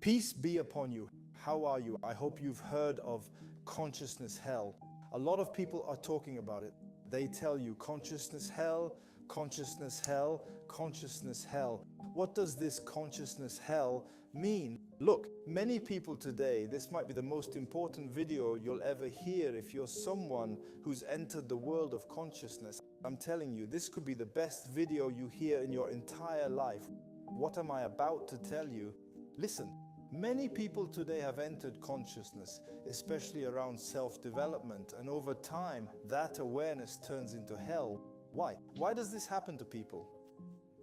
Peace be upon you. How are you? I hope you've heard of consciousness hell. A lot of people are talking about it. They tell you consciousness hell, consciousness hell, consciousness hell. What does this consciousness hell mean? Look, many people today, this might be the most important video you'll ever hear if you're someone who's entered the world of consciousness. I'm telling you, this could be the best video you hear in your entire life. What am I about to tell you? Listen. Many people today have entered consciousness, especially around self-development, and over time, that awareness turns into hell. Why? Why does this happen to people?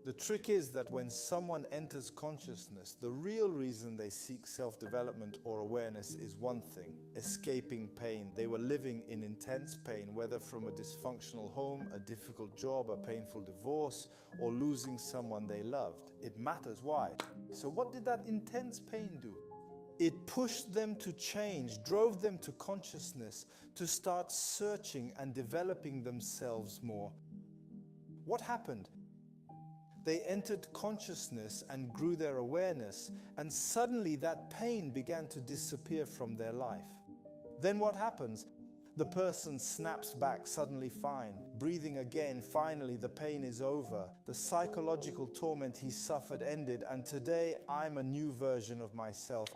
The trick is that when someone enters consciousness, the real reason they seek self-development or awareness is one thing: escaping pain. They were living in intense pain, whether from a dysfunctional home, a difficult job, a painful divorce, or losing someone they loved. It matters why. So what did that intense pain do? It pushed them to change, drove them to consciousness, to start searching and developing themselves more. What happened? They entered consciousness and grew their awareness, and suddenly that pain began to disappear from their life. Then what happens? The person snaps back, suddenly fine, breathing again. Finally, the pain is over. The psychological torment he suffered ended, and today I'm a new version of myself.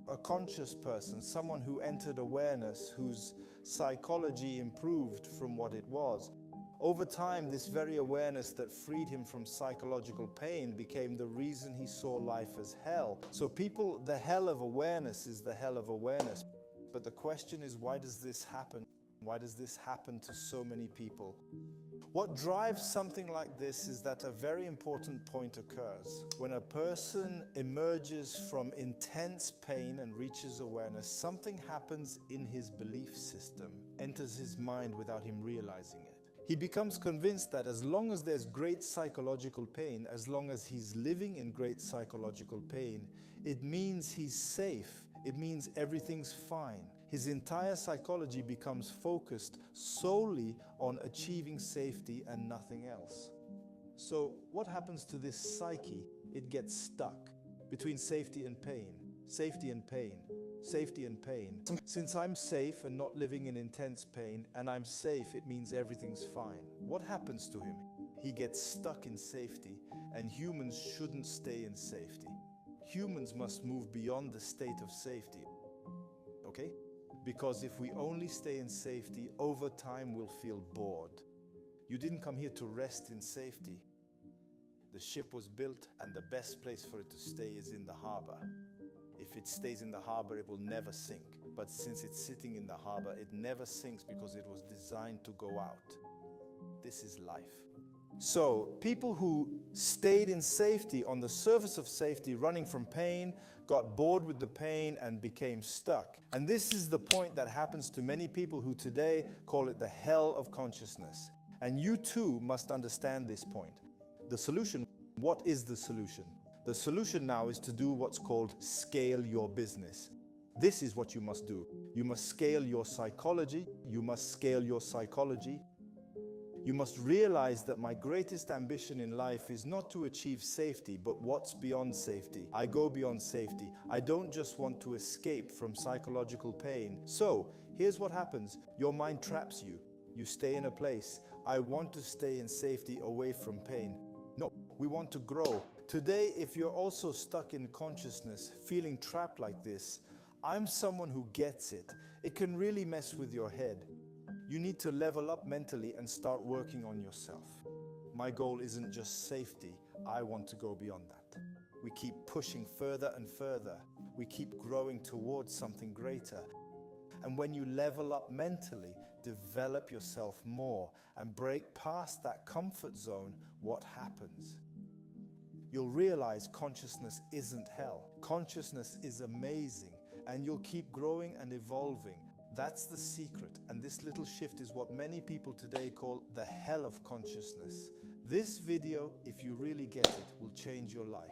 A conscious person, someone who entered awareness, whose psychology improved from what it was. Over time, this very awareness that freed him from psychological pain became the reason he saw life as hell. So people, the hell of awareness is the hell of awareness. But the question is, why does this happen? Why does this happen to so many people? What drives something like this is that a very important point occurs. When a person emerges from intense pain and reaches awareness, something happens in his belief system, enters his mind without him realizing it. He becomes convinced that as long as there's great psychological pain, as long as he's living in great psychological pain, it means he's safe. It means everything's fine. His entire psychology becomes focused solely on achieving safety and nothing else. So what happens to this psyche? It gets stuck between safety and pain, safety and pain, safety and pain. Since I'm safe and not living in intense pain, and I'm safe, it means everything's fine. What happens to him? He gets stuck in safety, and humans shouldn't stay in safety. Humans must move beyond the state of safety, okay? Because if we only stay in safety, over time we'll feel bored. You didn't come here to rest in safety. The ship was built, and the best place for it to stay is in the harbor. If it stays in the harbor, it will never sink. But since it's sitting in the harbor, it never sinks because it was designed to go out. This is life. So people who stayed in safety, on the surface of safety, running from pain, got bored with the pain and became stuck. And this is the point that happens to many people who today call it the hell of consciousness. And you too must understand this point. The solution, what is the solution? The solution now is to do what's called scale your business. This is what you must do. You must scale your psychology. You must scale your psychology. You must realize that my greatest ambition in life is not to achieve safety, but what's beyond safety. I go beyond safety. I don't just want to escape from psychological pain. So, here's what happens. Your mind traps you. You stay in a place. I want to stay in safety away from pain. No, we want to grow. Today, if you're also stuck in consciousness, feeling trapped like this, I'm someone who gets it. It can really mess with your head. You need to level up mentally and start working on yourself. My goal isn't just safety. I want to go beyond that. We keep pushing further and further. We keep growing towards something greater. And when you level up mentally, develop yourself more and break past that comfort zone, what happens? You'll realize consciousness isn't hell. Consciousness is amazing, and you'll keep growing and evolving. That's the secret, and this little shift is what many people today call the hell of consciousness. This video, if you really get it, will change your life.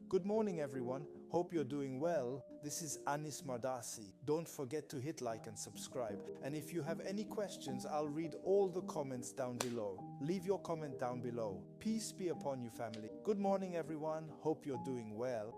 Good morning, everyone. Hope you're doing well. This is Anis Mardasi. Don't forget to hit like and subscribe. And if you have any questions, I'll read all the comments down below. Leave your comment down below. Peace be upon you, family. Good morning, everyone. Hope you're doing well.